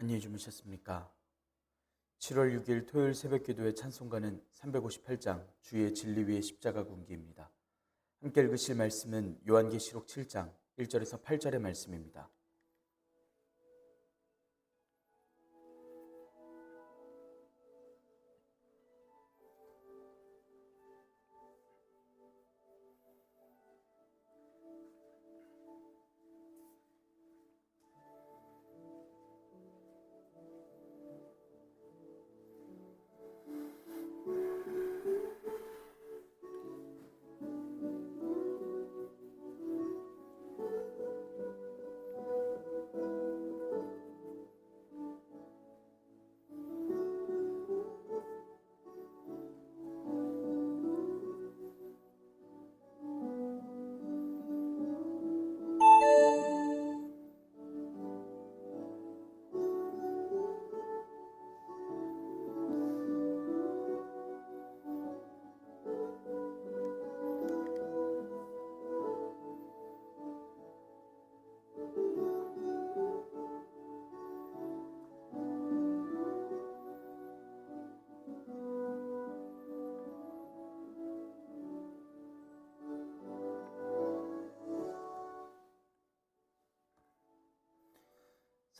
안녕히 주무셨습니까? 7월 6일 토요일 새벽기도의 찬송가는 358장 주의 진리 위의 십자가 군기입니다. 함께 읽으실 말씀은 요한계시록 7장 1절에서 8절의 말씀입니다.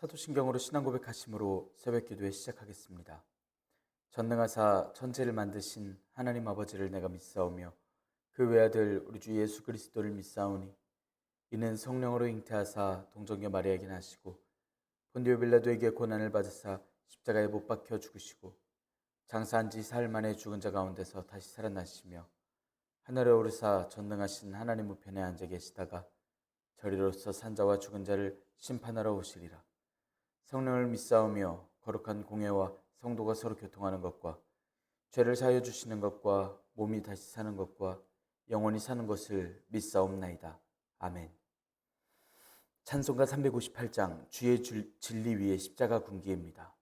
사도신경으로 신앙 고백하심으로 새벽기도에 시작하겠습니다. 전능하사 천지를 만드신 하나님 아버지를 내가 믿사오며 그 외아들 우리 주 예수 그리스도를 믿사오니 이는 성령으로 잉태하사 동정녀 마리아에게 나시고 본디오 빌라도에게 고난을 받으사 십자가에 못 박혀 죽으시고 장사한 지 사흘 만에 죽은 자 가운데서 다시 살아나시며 하늘에 오르사 전능하신 하나님 우편에 앉아 계시다가 저리로서 산자와 죽은 자를 심판하러 오시리라. 성령을 믿사오며 거룩한 공회와 성도가 서로 교통하는 것과 죄를 사하여 주시는 것과 몸이 다시 사는 것과 영원히 사는 것을 믿사옵나이다. 아멘. 찬송가 358장 주의 진리 위에 십자가 군기입니다.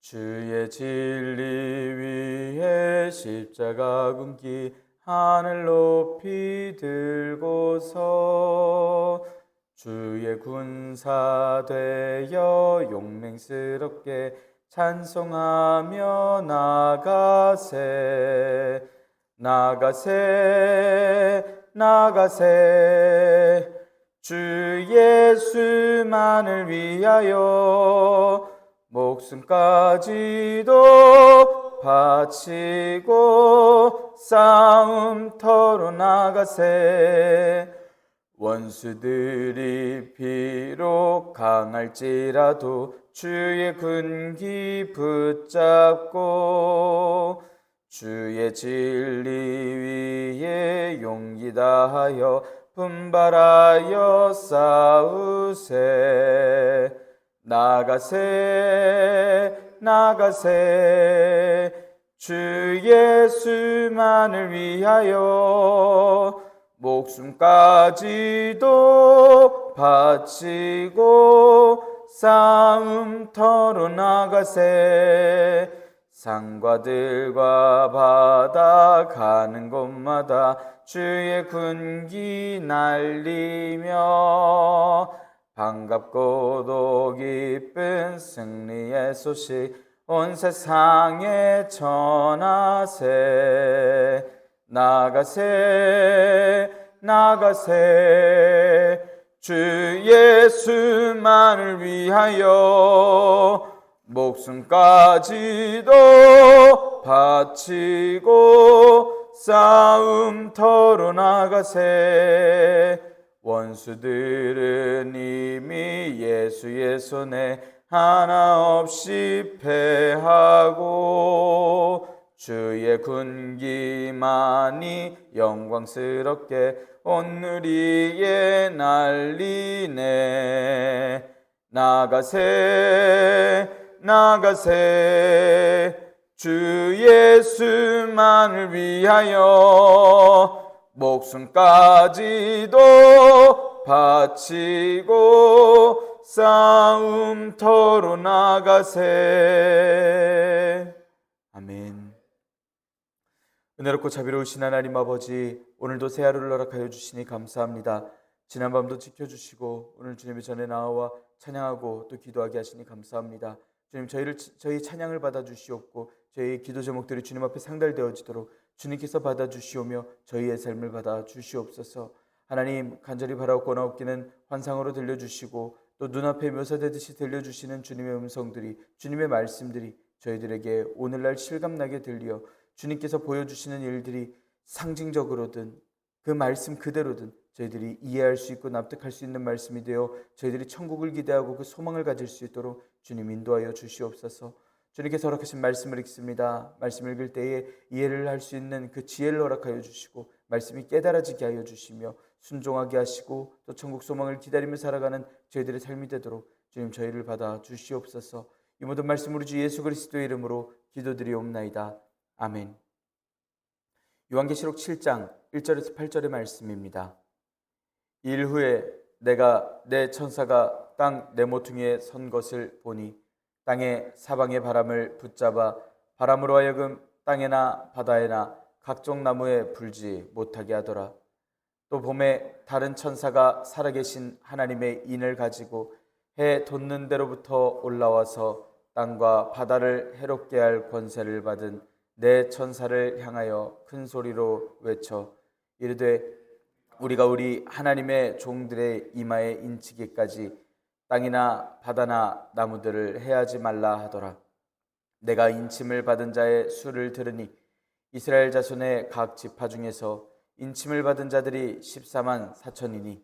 주의 진리 위에 십자가 군기 하늘 높이 들고서 주의 군사 되어 용맹스럽게 찬송하며 나가세 나가세 나가세 주 예수만을 위하여 목숨까지도 바치고 싸움터로 나가세 원수들이 비록 강할지라도 주의 군기 붙잡고 주의 진리 위에 용기 다하여 분발하여 싸우세 나가세 나가세 주 예수만을 위하여 목숨까지도 바치고 싸움터로 나가세 산과들과 바다 가는 곳마다 주의 군기 날리며 반갑고도 기쁜 승리의 소식 온 세상에 전하세 나가세 나가세 주 예수만을 위하여 목숨까지도 바치고 싸움터로 나가세 원수들은 이미 예수의 손에 하나 없이 패하고 주의 군기만이 영광스럽게 온 누리에 날리네 나가세 나가세 주 예수만을 위하여 목숨까지도 바치고 싸움터로 나가세. 아멘. 은혜롭고 자비로우신 하나님 아버지, 오늘도 새 하루를 허락하여 주시니 감사합니다. 지난밤도 지켜주시고 오늘 주님의 전에 나와 찬양하고 또 기도하게 하시니 감사합니다. 주님, 저희 찬양을 받아주시옵고 저희 기도 제목들이 주님 앞에 상달되어지도록 주님께서 받아주시오며 저희의 삶을 받아주시옵소서. 하나님, 간절히 바라옵고나옵기는 환상으로 들려주시고 또 눈앞에 묘사되듯이 들려주시는 주님의 음성들이, 주님의 말씀들이 저희들에게 오늘날 실감나게 들려 주님께서 보여주시는 일들이 상징적으로든 그 말씀 그대로든 저희들이 이해할 수 있고 납득할 수 있는 말씀이 되어 저희들이 천국을 기대하고 그 소망을 가질 수 있도록 주님 인도하여 주시옵소서. 주님께서 허락하신 말씀을 읽습니다. 말씀 읽을 때에 이해를 할 수 있는 그 지혜를 허락하여 주시고 말씀이 깨달아지게 하여 주시며 순종하게 하시고 또 천국 소망을 기다리며 살아가는 저희들의 삶이 되도록 주님 저희를 받아 주시옵소서. 이 모든 말씀 우리 주 예수 그리스도의 이름으로 기도드리옵나이다. 아멘. 요한계시록 7장 1절에서 8절의 말씀입니다. 일 후에 내가 내 천사가 땅 네모퉁이에 선 것을 보니 땅의 사방의 바람을 붙잡아 바람으로 하여금 땅에나 바다에나 각종 나무에 불지 못하게 하더라. 또 봄에 다른 천사가 살아계신 하나님의 인을 가지고 해 돋는 데로부터 올라와서 땅과 바다를 해롭게 할 권세를 받은 내 천사를 향하여 큰 소리로 외쳐 이르되 우리가 우리 하나님의 종들의 이마에 인치기까지 땅이나 바다나 나무들을 해하지 말라 하더라. 내가 인침을 받은 자의 수를 들으니 이스라엘 자손의 각 지파 중에서 인침을 받은 자들이 14만 4천이니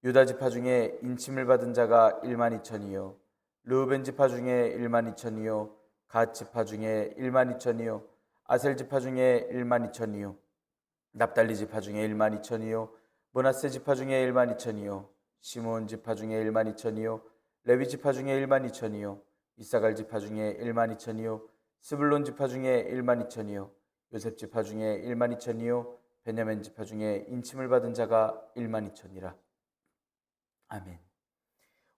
유다 지파 중에 인침을 받은 자가 1만 2천이요 르우벤 지파 중에 1만 2천이요 갓 지파 중에 1만 2천이요 아셀 지파 중에 1만 2천이요 납달리 지파 중에 1만 2천이요 므낫세 지파 중에 1만 2천이요 시몬 지파 중에 1만 2천이요 레위 지파 중에 1만 2천이요 이사갈 지파 중에 1만 2천이요 스불론 지파 중에 1만 2천이요 요셉 지파 중에 1만 2천이요 베냐민 지파 중에 인침을 받은 자가 1만 2천이라. 아멘.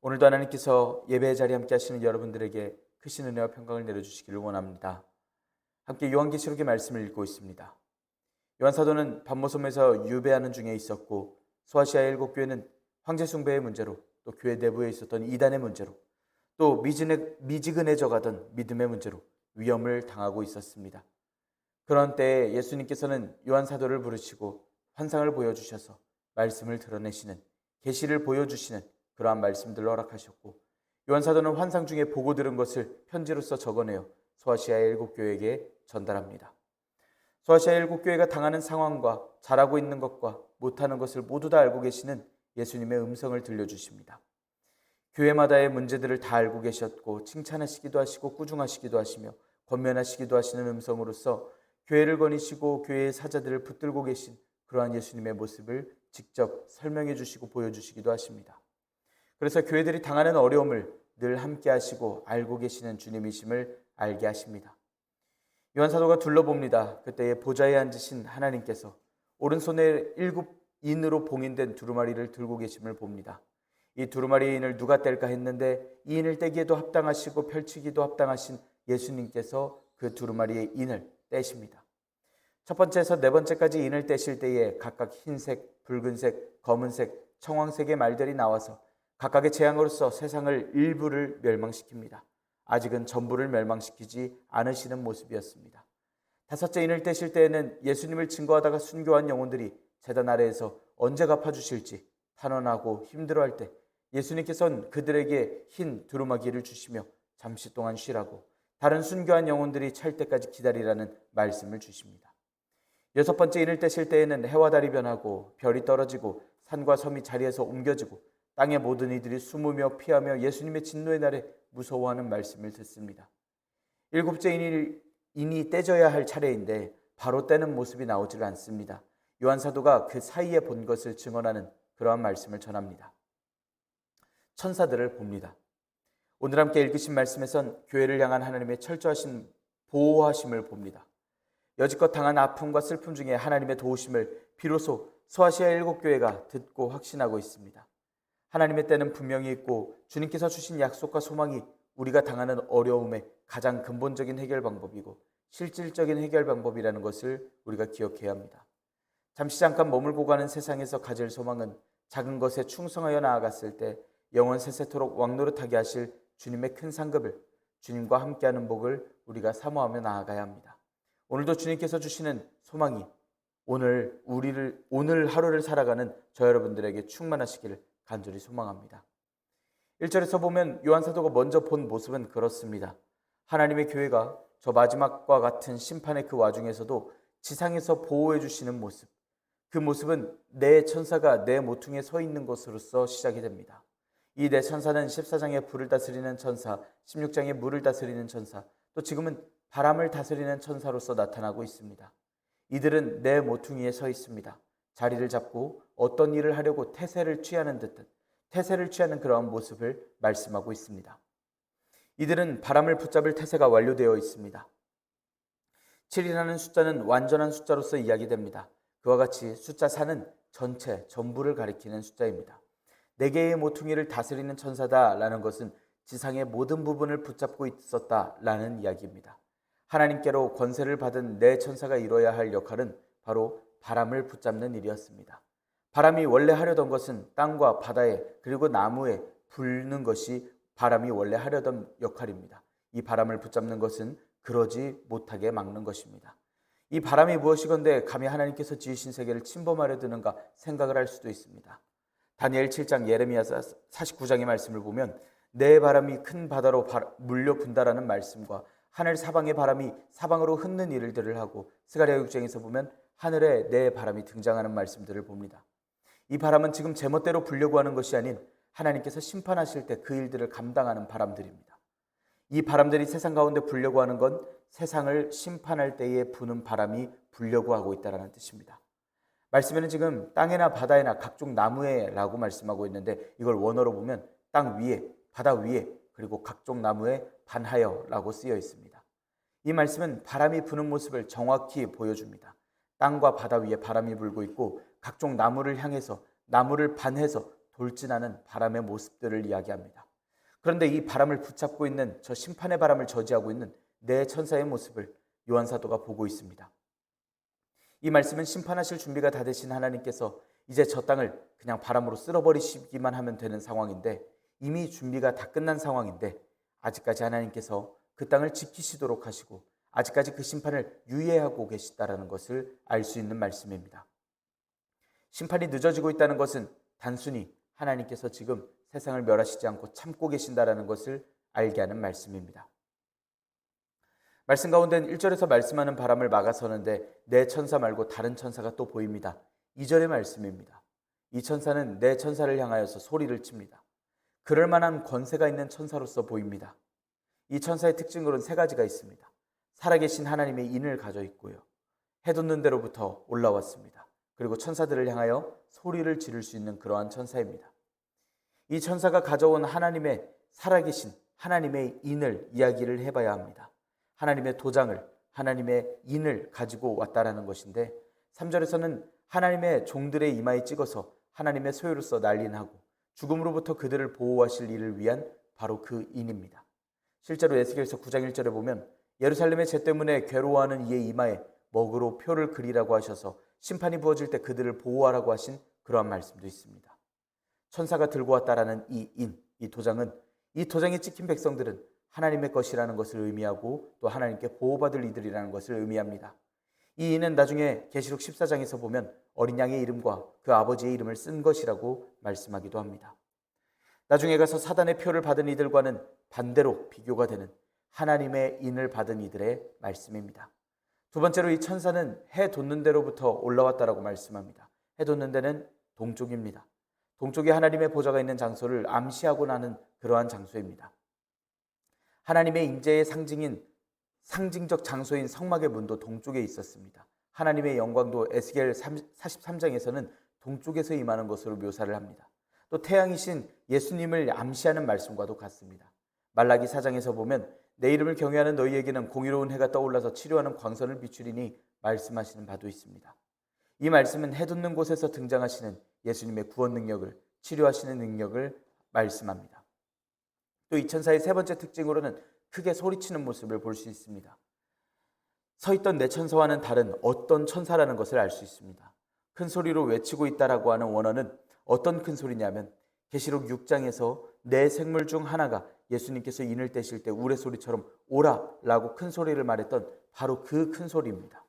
오늘도 하나님께서 예배의 자리에 함께 하시는 여러분들에게 크신 은혜와 평강을 내려주시기를 원합니다. 함께 요한계시록의 말씀을 읽고 있습니다. 요한사도는 반모섬에서 유배하는 중에 있었고 소아시아의 7교회는 황제 숭배의 문제로 또 교회 내부에 있었던 이단의 문제로 또 미지근해져가던 믿음의 문제로 위험을 당하고 있었습니다. 그런 때에 예수님께서는 요한사도를 부르시고 환상을 보여주셔서 말씀을 드러내시는 계시를 보여주시는 그러한 말씀들을 허락하셨고 요한사도는 환상 중에 보고 들은 것을 편지로서 적어내어 소아시아의 7교회에게 전달합니다. 소아시아의 7교회가 당하는 상황과 잘하고 있는 것과 못하는 것을 모두 다 알고 계시는 예수님의 음성을 들려주십니다. 교회마다의 문제들을 다 알고 계셨고 칭찬하시기도 하시고 꾸중하시기도 하시며 권면하시기도 하시는 음성으로서 교회를 거니시고 교회의 사자들을 붙들고 계신 그러한 예수님의 모습을 직접 설명해 주시고 보여주시기도 하십니다. 그래서 교회들이 당하는 어려움을 늘 함께 하시고 알고 계시는 주님이심을 알게 하십니다. 요한사도가 둘러봅니다. 그때에 보좌에 앉으신 하나님께서 오른손에 7인으로 봉인된 두루마리를 들고 계심을 봅니다. 이 두루마리의 인을 누가 뗄까 했는데 이 인을 떼기에도 합당하시고 펼치기도 합당하신 예수님께서 그 두루마리의 인을 떼십니다. 첫 번째에서 네 번째까지 인을 떼실 때에 각각 흰색, 붉은색, 검은색, 청황색의 말들이 나와서 각각의 재앙으로서 세상을 일부를 멸망시킵니다. 아직은 전부를 멸망시키지 않으시는 모습이었습니다. 다섯째 인을 떼실 때에는 예수님을 증거하다가 순교한 영혼들이 제단 아래에서 언제 갚아주실지 탄원하고 힘들어할 때 예수님께서는 그들에게 흰 두루마기를 주시며 잠시 동안 쉬라고 다른 순교한 영혼들이 찰 때까지 기다리라는 말씀을 주십니다. 여섯 번째 인을 떼실 때에는 해와 달이 변하고 별이 떨어지고 산과 섬이 자리에서 옮겨지고 땅의 모든 이들이 숨으며 피하며 예수님의 진노의 날에 무서워하는 말씀을 듣습니다. 일곱째 인이 떼져야 할 차례인데 바로 떼는 모습이 나오질 않습니다. 요한사도가 그 사이에 본 것을 증언하는 그러한 말씀을 전합니다. 천사들을 봅니다. 오늘 함께 읽으신 말씀에선 교회를 향한 하나님의 철저하신 보호하심을 봅니다. 여지껏 당한 아픔과 슬픔 중에 하나님의 도우심을 비로소 소아시아 7교회가 듣고 확신하고 있습니다. 하나님의 때는 분명히 있고 주님께서 주신 약속과 소망이 우리가 당하는 어려움의 가장 근본적인 해결 방법이고 실질적인 해결 방법이라는 것을 우리가 기억해야 합니다. 잠시 잠깐 머물고 가는 세상에서 가질 소망은 작은 것에 충성하여 나아갔을 때 영원 세세토록 왕노릇하게 하실 주님의 큰 상급을, 주님과 함께하는 복을 우리가 사모하며 나아가야 합니다. 오늘도 주님께서 주시는 소망이 오늘 하루를 살아가는 저 여러분들에게 충만하시기를 간절히 소망합니다. 1절에서 보면 요한 사도가 먼저 본 모습은 그렇습니다. 하나님의 교회가 저 마지막과 같은 심판의 그 와중에서도 지상에서 보호해 주시는 모습, 그 모습은 내 천사가 내 모퉁이에 서 있는 것으로서 시작이 됩니다. 이 내 천사는 14장의 불을 다스리는 천사, 16장의 물을 다스리는 천사, 또 지금은 바람을 다스리는 천사로서 나타나고 있습니다. 이들은 내 모퉁이에 서 있습니다. 자리를 잡고 어떤 일을 하려고 태세를 취하는 그러한 모습을 말씀하고 있습니다. 이들은 바람을 붙잡을 태세가 완료되어 있습니다. 7이라는 숫자는 완전한 숫자로서 이야기됩니다. 그와 같이 숫자 4는 전부를 가리키는 숫자입니다. 4개의 모퉁이를 다스리는 천사다라는 것은 지상의 모든 부분을 붙잡고 있었다라는 이야기입니다. 하나님께로 권세를 받은 네 천사가 이뤄야 할 역할은 바로 바람을 붙잡는 일이었습니다. 바람이 원래 하려던 것은 땅과 바다에 그리고 나무에 불는 것이 바람이 원래 하려던 역할입니다. 이 바람을 붙잡는 것은 그러지 못하게 막는 것입니다. 이 바람이 무엇이건데 감히 하나님께서 지으신 세계를 침범하려 드는가 생각을 할 수도 있습니다. 다니엘 7장 예레미야 49장의 말씀을 보면 내 바람이 큰 바다로 물려 분다라는 말씀과 하늘 사방의 바람이 사방으로 흩는 일들을 하고 스가랴 6장에서 보면 하늘에 내 바람이 등장하는 말씀들을 봅니다. 이 바람은 지금 제멋대로 불려고 하는 것이 아닌 하나님께서 심판하실 때 그 일들을 감당하는 바람들입니다. 이 바람들이 세상 가운데 불려고 하는 건 세상을 심판할 때에 부는 바람이 불려고 하고 있다는 뜻입니다. 말씀에는 지금 땅에나 바다에나 각종 나무에 라고 말씀하고 있는데 이걸 원어로 보면 땅 위에, 바다 위에 그리고 각종 나무에 반하여 라고 쓰여 있습니다. 이 말씀은 바람이 부는 모습을 정확히 보여줍니다. 땅과 바다 위에 바람이 불고 있고 각종 나무를 향해서 나무를 반해서 돌진하는 바람의 모습들을 이야기합니다. 그런데 이 바람을 붙잡고 있는 저 심판의 바람을 저지하고 있는 네 천사의 모습을 요한 사도가 보고 있습니다. 이 말씀은 심판하실 준비가 다 되신 하나님께서 이제 저 땅을 그냥 바람으로 쓸어버리시기만 하면 되는 상황인데 이미 준비가 다 끝난 상황인데 아직까지 하나님께서 그 땅을 지키시도록 하시고 아직까지 그 심판을 유예하고 계시다라는 것을 알 수 있는 말씀입니다. 심판이 늦어지고 있다는 것은 단순히 하나님께서 지금 세상을 멸하시지 않고 참고 계신다라는 것을 알게 하는 말씀입니다. 말씀 가운데는 1절에서 말씀하는 바람을 막아서는데 내 천사 말고 다른 천사가 또 보입니다. 2절의 말씀입니다. 이 천사는 내 천사를 향하여서 소리를 칩니다. 그럴 만한 권세가 있는 천사로서 보입니다. 이 천사의 특징으로는 3가지가 있습니다. 살아계신 하나님의 인을 가져 있고요. 해돋는 데로부터 올라왔습니다. 그리고 천사들을 향하여 소리를 지를 수 있는 그러한 천사입니다. 이 천사가 가져온 하나님의 살아계신 하나님의 인을 이야기를 해봐야 합니다. 하나님의 도장을, 하나님의 인을 가지고 왔다라는 것인데 3절에서는 하나님의 종들의 이마에 찍어서 하나님의 소유로서 난린하고 죽음으로부터 그들을 보호하실 일을 위한 바로 그 인입니다. 실제로 에스겔서 9장 1절에 보면 예루살렘의 죄 때문에 괴로워하는 이의 이마에 먹으로 표를 그리라고 하셔서 심판이 부어질 때 그들을 보호하라고 하신 그러한 말씀도 있습니다. 천사가 들고 왔다라는 이 인, 이 도장은 이 도장에 찍힌 백성들은 하나님의 것이라는 것을 의미하고 또 하나님께 보호받을 이들이라는 것을 의미합니다. 이 인은 나중에 계시록 14장에서 보면 어린 양의 이름과 그 아버지의 이름을 쓴 것이라고 말씀하기도 합니다. 나중에 가서 사단의 표를 받은 이들과는 반대로 비교가 되는 하나님의 인을 받은 이들의 말씀입니다. 두 번째로 이 천사는 해 돋는 데로부터 올라왔다라고 말씀합니다. 해 돋는 데는 동쪽입니다. 동쪽에 하나님의 보좌가 있는 장소를 암시하고 나는 그러한 장소입니다. 하나님의 임재의 상징적 장소인 성막의 문도 동쪽에 있었습니다. 하나님의 영광도 에스겔 43장에서는 동쪽에서 임하는 것으로 묘사를 합니다. 또 태양이신 예수님을 암시하는 말씀과도 같습니다. 말라기 4장에서 보면 내 이름을 경외하는 너희에게는 공의로운 해가 떠올라서 치료하는 광선을 비추리니 말씀하시는 바도 있습니다. 이 말씀은 해돋는 곳에서 등장하시는 예수님의 구원 능력을, 치료하시는 능력을 말씀합니다. 또 이 천사의 3번째 특징으로는 크게 소리치는 모습을 볼 수 있습니다. 서 있던 내 천사와는 다른 어떤 천사라는 것을 알 수 있습니다. 큰 소리로 외치고 있다라고 하는 원어는 어떤 큰 소리냐면 계시록 6장에서 네 생물 중 하나가 예수님께서 인을 떼실 때 우레소리처럼 오라라고 큰 소리를 말했던 바로 그 큰 소리입니다.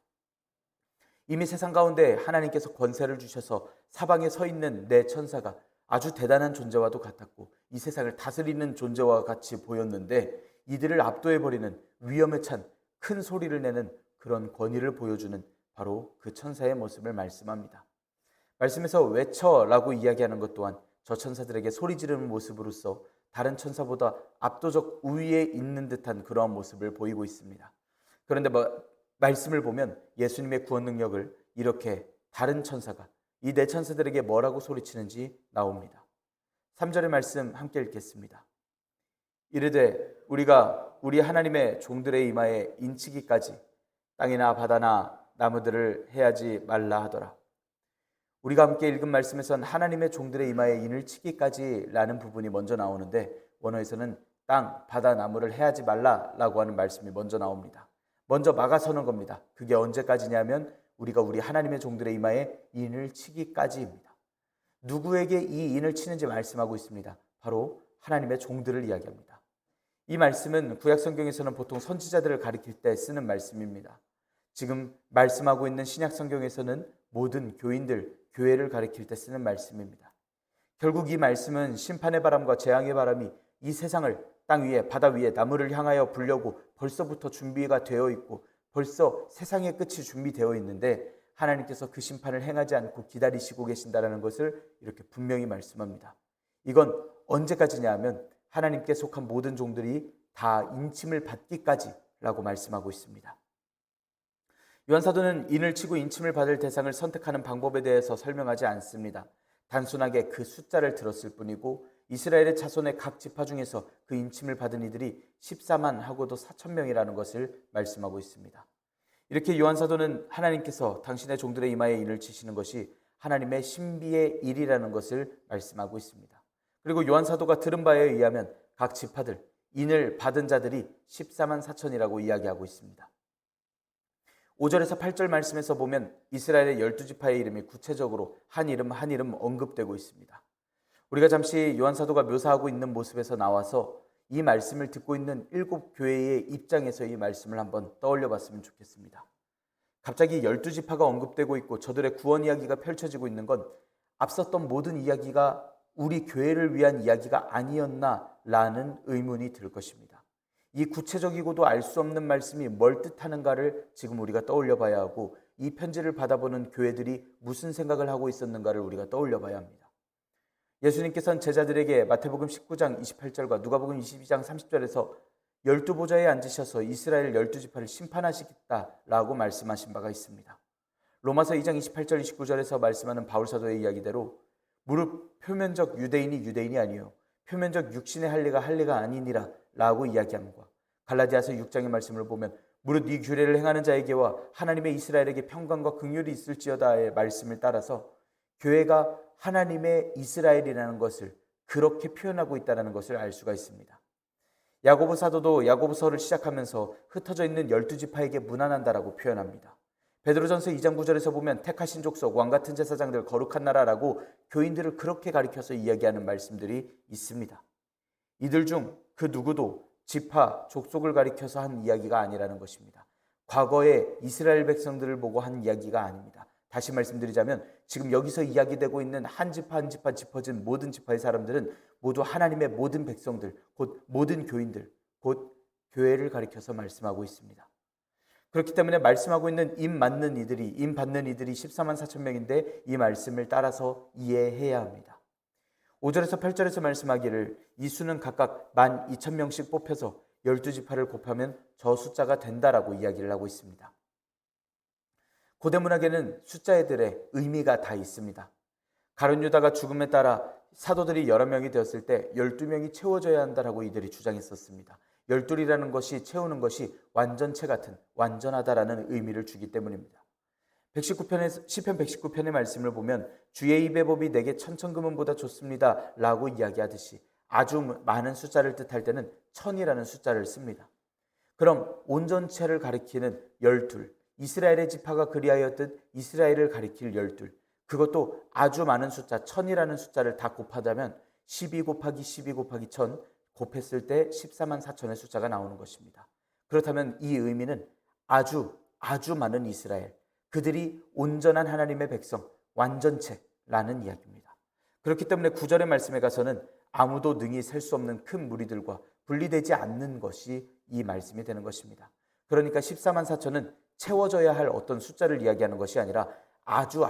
이미 세상 가운데 하나님께서 권세를 주셔서 사방에 서 있는 네 천사가 아주 대단한 존재와도 같았고 이 세상을 다스리는 존재와 같이 보였는데 이들을 압도해버리는 위험에 찬 큰 소리를 내는 그런 권위를 보여주는 바로 그 천사의 모습을 말씀합니다. 말씀에서 외쳐라고 이야기하는 것 또한 저 천사들에게 소리 지르는 모습으로서 다른 천사보다 압도적 우위에 있는 듯한 그러한 모습을 보이고 있습니다. 그런데 말씀을 보면 예수님의 구원 능력을 이렇게 다른 천사가 이 네 천사들에게 뭐라고 소리치는지 나옵니다. 3절의 말씀 함께 읽겠습니다. 이르되 우리가 우리 하나님의 종들의 이마에 인치기까지 땅이나 바다나 나무들을 해하지 말라 하더라. 우리가 함께 읽은 말씀에선 하나님의 종들의 이마에 인을 치기까지 라는 부분이 먼저 나오는데 원어에서는 땅, 바다, 나무를 해하지 말라라고 하는 말씀이 먼저 나옵니다. 먼저 막아서는 겁니다. 그게 언제까지냐면 우리가 우리 하나님의 종들의 이마에 인을 치기까지입니다. 누구에게 이 인을 치는지 말씀하고 있습니다. 바로 하나님의 종들을 이야기합니다. 이 말씀은 구약 성경에서는 보통 선지자들을 가리킬 때 쓰는 말씀입니다. 지금 말씀하고 있는 신약 성경에서는 모든 교인들, 교회를 가리킬 때 쓰는 말씀입니다. 결국 이 말씀은 심판의 바람과 재앙의 바람이 이 세상을 땅 위에 바다 위에 나무를 향하여 불려고 벌써부터 준비가 되어 있고 벌써 세상의 끝이 준비되어 있는데 하나님께서 그 심판을 행하지 않고 기다리시고 계신다는 것을 이렇게 분명히 말씀합니다. 이건 언제까지냐 하면 하나님께 속한 모든 종들이 다 인침을 받기까지라고 말씀하고 있습니다. 요한사도는 인을 치고 인침을 받을 대상을 선택하는 방법에 대해서 설명하지 않습니다. 단순하게 그 숫자를 들었을 뿐이고 이스라엘의 자손의 각 지파 중에서 그 인침을 받은 이들이 14만 하고도 4천 명이라는 것을 말씀하고 있습니다. 이렇게 요한사도는 하나님께서 당신의 종들의 이마에 인을 치시는 것이 하나님의 신비의 일이라는 것을 말씀하고 있습니다. 그리고 요한사도가 들은 바에 의하면 각 지파들, 인을 받은 자들이 14만 4천이라고 이야기하고 있습니다. 5절에서 8절 말씀에서 보면 이스라엘의 12지파의 이름이 구체적으로 한 이름 한 이름 언급되고 있습니다. 우리가 잠시 요한사도가 묘사하고 있는 모습에서 나와서 이 말씀을 듣고 있는 7교회의 입장에서 이 말씀을 한번 떠올려 봤으면 좋겠습니다. 갑자기 12지파가 언급되고 있고 저들의 구원 이야기가 펼쳐지고 있는 건 앞섰던 모든 이야기가 우리 교회를 위한 이야기가 아니었나라는 의문이 들 것입니다. 이 구체적이고도 알 수 없는 말씀이 뭘 뜻하는가를 지금 우리가 떠올려 봐야 하고 이 편지를 받아보는 교회들이 무슨 생각을 하고 있었는가를 우리가 떠올려 봐야 합니다. 예수님께서는 제자들에게 마태복음 19장 28절과 누가복음 22장 30절에서 12보좌에 앉으셔서 이스라엘 12지파를 심판하시겠다라고 말씀하신 바가 있습니다. 로마서 2장 28절 29절에서 말씀하는 바울사도의 이야기대로 무릇 표면적 유대인이 유대인이 아니요 표면적 육신의 할례가 아니니라 라고 이야기함과 갈라디아서 6장의 말씀을 보면 무릇 이 규례를 행하는 자에게와 하나님의 이스라엘에게 평강과 긍휼이 있을지어다의 말씀을 따라서 교회가 하나님의 이스라엘이라는 것을 그렇게 표현하고 있다는 것을 알 수가 있습니다. 야고보 사도도 야고보서를 시작하면서 흩어져 있는 12지파에게 문안한다라고 표현합니다. 베드로전서 2장 9절에서 보면 택하신 족속, 왕같은 제사장들, 거룩한 나라라고 교인들을 그렇게 가리켜서 이야기하는 말씀들이 있습니다. 이들 중 그 누구도 지파, 족속을 가리켜서 한 이야기가 아니라는 것입니다. 과거에 이스라엘 백성들을 보고 한 이야기가 아닙니다. 다시 말씀드리자면 지금 여기서 이야기되고 있는 한 지파 한 지파 짚어진 모든 지파의 사람들은 모두 하나님의 모든 백성들, 곧 모든 교인들, 곧 교회를 가리켜서 말씀하고 있습니다. 그렇기 때문에 말씀하고 있는 임 받는 이들이 14만 4천 명인데 이 말씀을 따라서 이해해야 합니다. 5절에서 8절에서 말씀하기를 이 수는 각각 12,000명씩 뽑혀서 12지파를 곱하면 저 숫자가 된다라고 이야기를 하고 있습니다. 고대 문학에는 숫자들의 의미가 다 있습니다. 가룟 유다가 죽음에 따라 사도들이 여러 명이 되었을 때 12명이 채워져야 한다라고 이들이 주장했었습니다. 12이라는 것이 채우는 것이 완전체 같은 완전하다라는 의미를 주기 때문입니다. 119편의 시편 119편의 말씀을 보면 주의 입의 법이 내게 천천금은보다 좋습니다 라고 이야기하듯이 아주 많은 숫자를 뜻할 때는 천이라는 숫자를 씁니다. 그럼 온전체를 가리키는 12, 이스라엘의 지파가 그리하였듯 이스라엘을 가리킬 12, 그것도 아주 많은 숫자 천이라는 숫자를 다 곱하자면 12 곱하기 12 곱하기 1000 곱했을 때 14만 4천의 숫자가 나오는 것입니다. 그렇다면 이 의미는 아주 많은 이스라엘, 그들이 온전한 하나님의 백성, 완전체라는 이야기입니다. 그렇기 때문에 9절의 말씀에 가서는 아무도 능히 셀 수 없는 큰 무리들과 분리되지 않는 것이 이 말씀이 되는 것입니다. 그러니까 14만 4천은 채워져야 할 어떤 숫자를 이야기하는 것이 아니라 아주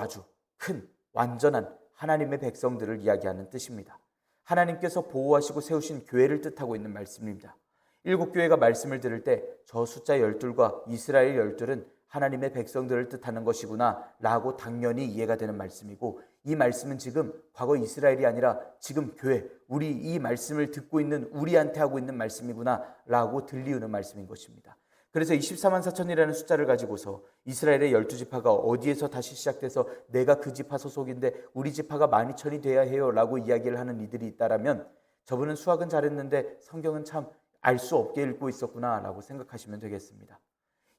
큰 완전한 하나님의 백성들을 이야기하는 뜻입니다. 하나님께서 보호하시고 세우신 교회를 뜻하고 있는 말씀입니다. 일곱 교회가 말씀을 들을 때 저 숫자 12과 이스라엘 12은 하나님의 백성들을 뜻하는 것이구나 라고 당연히 이해가 되는 말씀이고, 이 말씀은 지금 과거 이스라엘이 아니라 지금 교회, 우리 이 말씀을 듣고 있는 우리한테 하고 있는 말씀이구나 라고 들리우는 말씀인 것입니다. 그래서 24만 4천이라는 숫자를 가지고서 이스라엘의 12지파가 어디에서 다시 시작돼서 내가 그 지파 소속인데 우리 지파가 12,000이 돼야 해요 라고 이야기를 하는 이들이 있다라면, 저분은 수학은 잘했는데 성경은 참 알 수 없게 읽고 있었구나 라고 생각하시면 되겠습니다.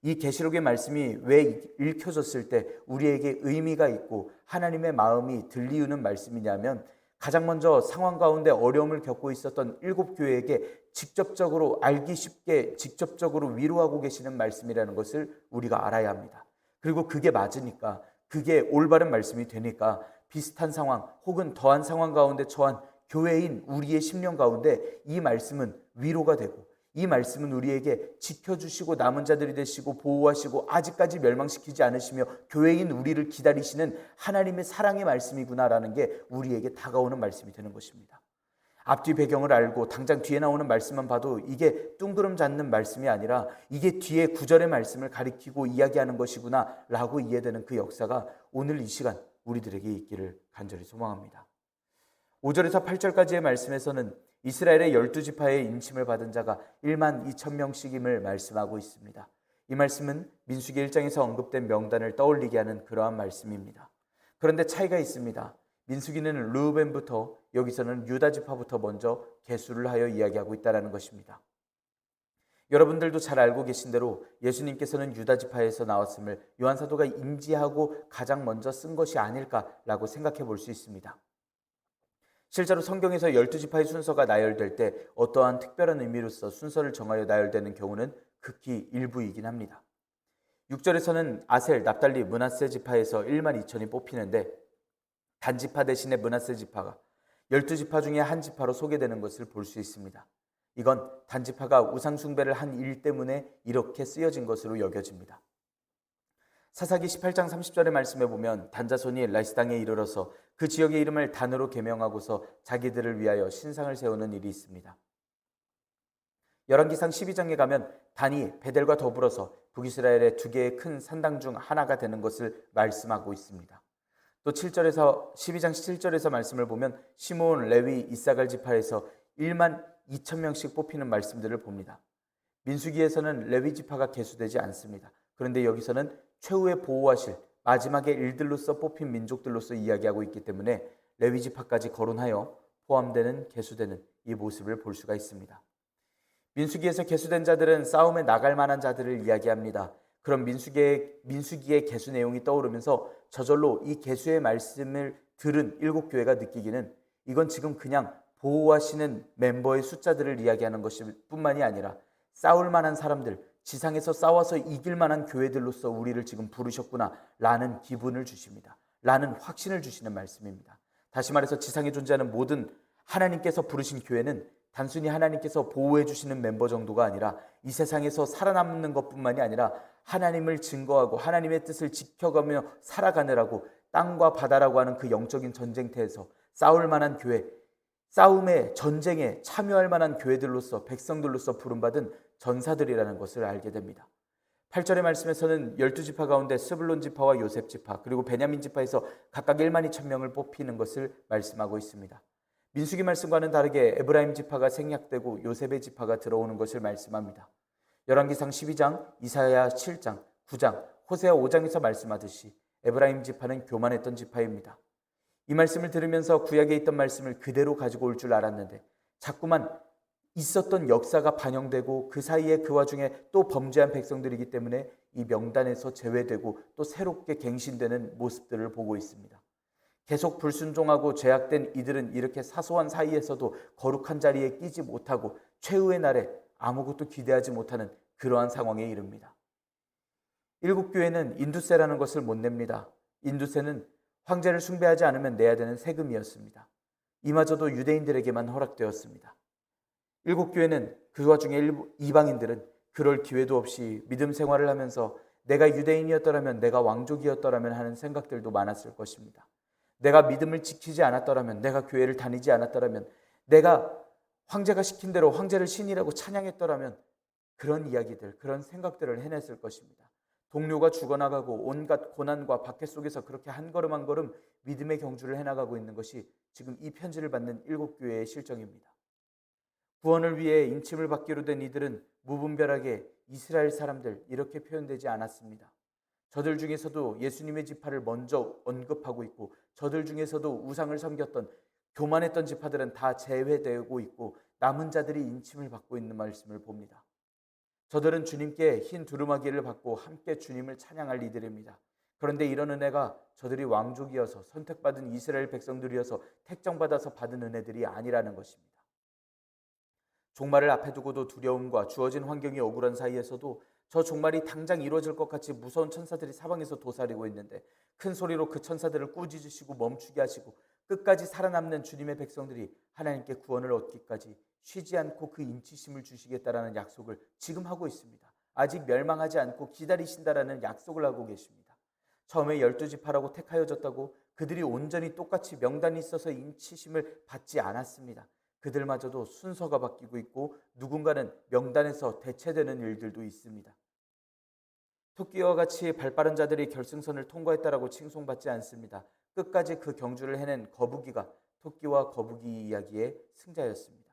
이 계시록의 말씀이 왜 읽혀졌을 때 우리에게 의미가 있고 하나님의 마음이 들리우는 말씀이냐면, 가장 먼저 상황 가운데 어려움을 겪고 있었던 일곱 교회에게 직접적으로 알기 쉽게 직접적으로 위로하고 계시는 말씀이라는 것을 우리가 알아야 합니다. 그리고 그게 맞으니까, 그게 올바른 말씀이 되니까 비슷한 상황 혹은 더한 상황 가운데 처한 교회인 우리의 심령 가운데 이 말씀은 위로가 되고, 이 말씀은 우리에게 지켜주시고 남은 자들이 되시고 보호하시고 아직까지 멸망시키지 않으시며 교회인 우리를 기다리시는 하나님의 사랑의 말씀이구나라는 게 우리에게 다가오는 말씀이 되는 것입니다. 앞뒤 배경을 알고 당장 뒤에 나오는 말씀만 봐도 이게 뚱그름 잡는 말씀이 아니라 이게 뒤에 9절의 말씀을 가리키고 이야기하는 것이구나 라고 이해되는 그 역사가 오늘 이 시간 우리들에게 있기를 간절히 소망합니다. 5절에서 8절까지의 말씀에서는 이스라엘의 12지파의 인침을 받은 자가 1만 2천 명씩임을 말씀하고 있습니다. 이 말씀은 민수기 1장에서 언급된 명단을 떠올리게 하는 그러한 말씀입니다. 그런데 차이가 있습니다. 민수기는 르우벤부터, 여기서는 유다지파부터 먼저 계수를 하여 이야기하고 있다는 것입니다. 여러분들도 잘 알고 계신 대로 예수님께서는 유다지파에서 나왔음을 요한사도가 인지하고 가장 먼저 쓴 것이 아닐까라고 생각해 볼 수 있습니다. 실제로 성경에서 12지파의 순서가 나열될 때 어떠한 특별한 의미로서 순서를 정하여 나열되는 경우는 극히 일부이긴 합니다. 6절에서는 아셀, 납달리, 므낫세 지파에서 1만 2천이 뽑히는데 단지파 대신에 므낫세 지파가 12지파 중에 한 지파로 소개되는 것을 볼 수 있습니다. 이건 단지파가 우상숭배를 한 일 때문에 이렇게 쓰여진 것으로 여겨집니다. 사사기 18장 30절의 말씀에 보면 단자손이 라이스 땅에 이르러서 그 지역의 이름을 단으로 개명하고서 자기들을 위하여 신상을 세우는 일이 있습니다. 열왕기상 12장에 가면 단이 베델과 더불어서 북이스라엘의 두 개의 큰 산당 중 하나가 되는 것을 말씀하고 있습니다. 또 7절에서 12장 7절에서 말씀을 보면 시므온, 레위, 이사갈 지파에서 1만 2천 명씩 뽑히는 말씀들을 봅니다. 민수기에서는 레위 지파가 계수되지 않습니다. 그런데 여기서는 최후의 보호하실 마지막의 일들로서 뽑힌 민족들로서 이야기하고 있기 때문에 레위 지파까지 거론하여 포함되는 계수되는 이 모습을 볼 수가 있습니다. 민수기에서 계수된 자들은 싸움에 나갈 만한 자들을 이야기합니다. 그럼 민수기의 계수 내용이 떠오르면서 저절로 이 계수의 말씀을 들은 일곱 교회가 느끼기는 이건 지금 그냥 보호하시는 멤버의 숫자들을 이야기하는 것일 뿐만이 아니라 싸울 만한 사람들, 지상에서 싸워서 이길 만한 교회들로서 우리를 지금 부르셨구나 라는 기분을 주십니다. 라는 확신을 주시는 말씀입니다. 다시 말해서 지상에 존재하는 모든 하나님께서 부르신 교회는 단순히 하나님께서 보호해 주시는 멤버 정도가 아니라 이 세상에서 살아남는 것뿐만이 아니라 하나님을 증거하고 하나님의 뜻을 지켜가며 살아가느라고 땅과 바다라고 하는 그 영적인 전쟁터에서 싸울 만한 교회, 싸움에 전쟁에 참여할 만한 교회들로서 백성들로서 부름받은 전사들이라는 것을 알게 됩니다. 8절의 말씀에서는 12지파 가운데 스불론 지파와 요셉 지파 그리고 베냐민 지파에서 각각 1만 2천 명을 뽑히는 것을 말씀하고 있습니다. 민수기 말씀과는 다르게 에브라임 지파가 생략되고 요셉의 지파가 들어오는 것을 말씀합니다. 열왕기상 12장, 이사야 7장, 9장, 호세아 5장에서 말씀하듯이 에브라임 지파는 교만했던 지파입니다. 이 말씀을 들으면서 구약에 있던 말씀을 그대로 가지고 올 줄 알았는데 자꾸만 있었던 역사가 반영되고 그 사이에 그 와중에 또 범죄한 백성들이기 때문에 이 명단에서 제외되고 또 새롭게 갱신되는 모습들을 보고 있습니다. 계속 불순종하고 죄악된 이들은 이렇게 사소한 사이에서도 거룩한 자리에 끼지 못하고 최후의 날에 아무것도 기대하지 못하는 그러한 상황에 이릅니다. 일곱 교회는 인두세라는 것을 못 냅니다. 인두세는 황제를 숭배하지 않으면 내야 되는 세금이었습니다. 이마저도 유대인들에게만 허락되었습니다. 일곱 교회는 그 와중에 이방인들은 그럴 기회도 없이 믿음 생활을 하면서 내가 유대인이었더라면, 내가 왕족이었더라면 하는 생각들도 많았을 것입니다. 내가 믿음을 지키지 않았더라면, 내가 교회를 다니지 않았더라면, 내가 황제가 시킨 대로 황제를 신이라고 찬양했더라면 그런 이야기들, 그런 생각들을 해냈을 것입니다. 동료가 죽어나가고 온갖 고난과 박해 속에서 그렇게 한 걸음 한 걸음 믿음의 경주를 해나가고 있는 것이 지금 이 편지를 받는 일곱 교회의 실정입니다. 구원을 위해 인침을 받기로 된 이들은 무분별하게 이스라엘 사람들 이렇게 표현되지 않았습니다. 저들 중에서도 예수님의 지파를 먼저 언급하고 있고, 저들 중에서도 우상을 섬겼던 교만했던 지파들은 다 제외되고 있고 남은 자들이 인침을 받고 있는 말씀을 봅니다. 저들은 주님께 흰 두루마기를 받고 함께 주님을 찬양할 이들입니다. 그런데 이런 은혜가 저들이 왕족이어서 선택받은 이스라엘 백성들이어서 택정받아서 받은 은혜들이 아니라는 것입니다. 종말을 앞에 두고도 두려움과 주어진 환경이 억울한 사이에서도 저 종말이 당장 이루어질 것 같이 무서운 천사들이 사방에서 도사리고 있는데 큰 소리로 그 천사들을 꾸짖으시고 멈추게 하시고 끝까지 살아남는 주님의 백성들이 하나님께 구원을 얻기까지 쉬지 않고 그 인치심을 주시겠다라는 약속을 지금 하고 있습니다. 아직 멸망하지 않고 기다리신다라는 약속을 하고 계십니다. 처음에 12지파라고 택하여졌다고 그들이 온전히 똑같이 명단이 있어서 인치심을 받지 않았습니다. 그들마저도 순서가 바뀌고 있고 누군가는 명단에서 대체되는 일들도 있습니다. 토끼와 같이 발빠른 자들이 결승선을 통과했다라고 칭송받지 않습니다. 끝까지 그 경주를 해낸 거북이가 토끼와 거북이 이야기의 승자였습니다.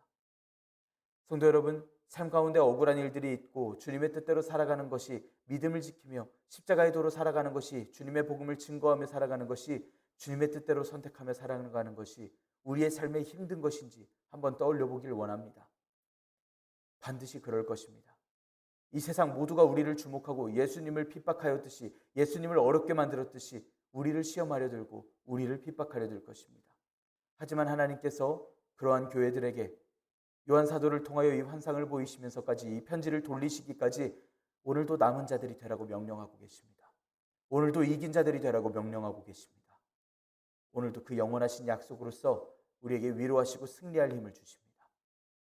성도 여러분, 삶 가운데 억울한 일들이 있고 주님의 뜻대로 살아가는 것이, 믿음을 지키며 십자가의 도로 살아가는 것이, 주님의 복음을 증거하며 살아가는 것이, 주님의 뜻대로 선택하며 살아가는 것이 우리의 삶에 힘든 것인지 한번 떠올려 보길 원합니다. 반드시 그럴 것입니다. 이 세상 모두가 우리를 주목하고 예수님을 핍박하였듯이, 예수님을 어렵게 만들었듯이 우리를 시험하려 들고 우리를 핍박하려 들 것입니다. 하지만 하나님께서 그러한 교회들에게 요한 사도를 통하여 이 환상을 보이시면서까지 이 편지를 돌리시기까지 오늘도 남은 자들이 되라고 명령하고 계십니다. 오늘도 이긴 자들이 되라고 명령하고 계십니다. 오늘도 그 영원하신 약속으로서 우리에게 위로하시고 승리할 힘을 주십니다.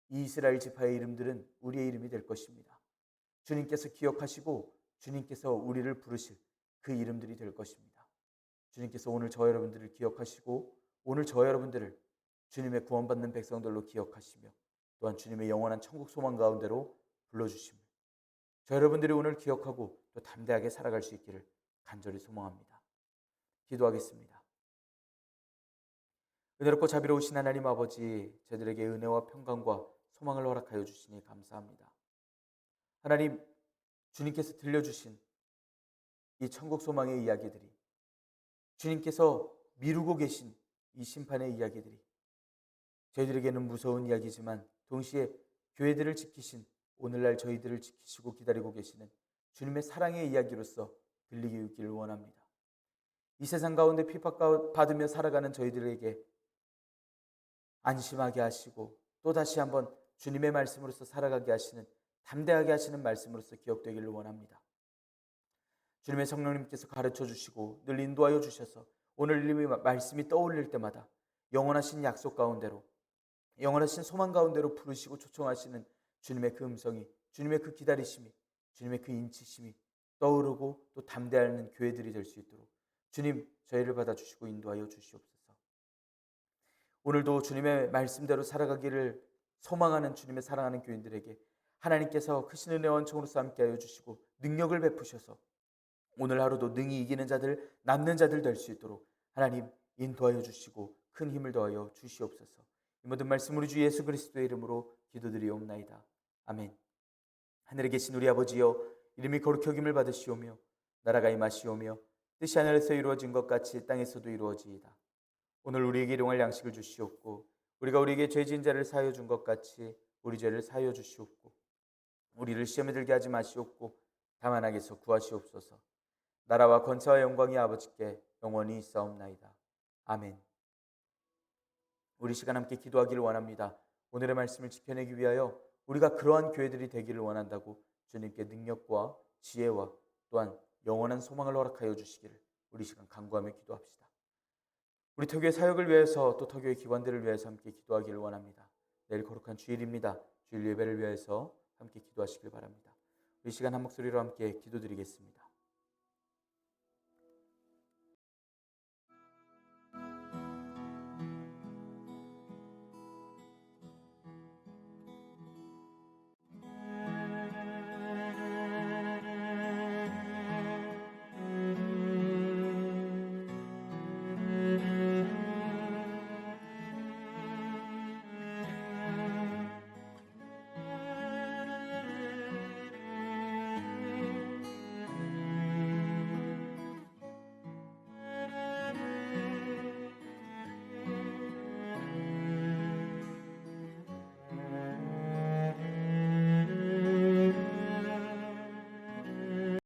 이 이스라엘 지파의 이름들은 우리의 이름이 될 것입니다. 주님께서 기억하시고 주님께서 우리를 부르실 그 이름들이 될 것입니다. 주님께서 오늘 저 여러분들을 기억하시고 오늘 저 여러분들을 주님의 구원받는 백성들로 기억하시며 또한 주님의 영원한 천국 소망 가운데로 불러주시며 저 여러분들이 오늘 기억하고 또 담대하게 살아갈 수 있기를 간절히 소망합니다. 기도하겠습니다. 은혜롭고 자비로우신 하나님 아버지, 저들에게 은혜와 평강과 소망을 허락하여 주시니 감사합니다. 하나님, 주님께서 들려주신 이 천국 소망의 이야기들이, 주님께서 미루고 계신 이 심판의 이야기들이 저희들에게는 무서운 이야기지만 동시에 교회들을 지키신, 오늘날 저희들을 지키시고 기다리고 계시는 주님의 사랑의 이야기로서 들리기를 원합니다. 이 세상 가운데 핍박받으며 살아가는 저희들에게 안심하게 하시고 또 다시 한번 주님의 말씀으로서 살아가게 하시는, 담대하게 하시는 말씀으로서 기억되기를 원합니다. 주님의 성령님께서 가르쳐 주시고 늘 인도하여 주셔서 오늘 이 말씀이 떠올릴 때마다 영원하신 약속 가운데로, 영원하신 소망 가운데로 부르시고 초청하시는 주님의 그 음성이, 주님의 그 기다리심이, 주님의 그 인치심이 떠오르고 또 담대하는 교회들이 될 수 있도록 주님 저희를 받아주시고 인도하여 주시옵소서. 오늘도 주님의 말씀대로 살아가기를 소망하는 주님의 사랑하는 교인들에게 하나님께서 크신 은혜와 은총으로서 함께하여 주시고 능력을 베푸셔서 오늘 하루도 능히 이기는 자들, 남는 자들 될 수 있도록 하나님 인도하여 주시고 큰 힘을 더하여 주시옵소서. 이 모든 말씀 우리 주 예수 그리스도의 이름으로 기도드리옵나이다. 아멘. 하늘에 계신 우리 아버지여, 이름이 거룩히 여김을 받으시오며 나라가 임하시오며 뜻이 하늘에서 이루어진 것 같이 땅에서도 이루어지이다. 오늘 우리에게 일용할 양식을 주시옵고 우리가 우리에게 죄 지은 자를 사하여 준 것 같이 우리 죄를 사하여 주시옵고 우리를 시험에 들게 하지 마시옵고 다만 악에서 구하시옵소서. 나라와 권세와 영광이 아버지께 영원히 있사옵나이다. 아멘. 우리 시간 함께 기도하기를 원합니다. 오늘의 말씀을 지켜내기 위하여 우리가 그러한 교회들이 되기를 원한다고 주님께 능력과 지혜와 또한 영원한 소망을 허락하여 주시기를 우리 시간 간구하며 기도합시다. 우리 터교회 사역을 위해서 또 터교회 기관들을 위해서 함께 기도하기를 원합니다. 내일 거룩한 주일입니다. 주일 예배를 위해서 함께 기도하시길 바랍니다. 우리 시간 한 목소리로 함께 기도드리겠습니다.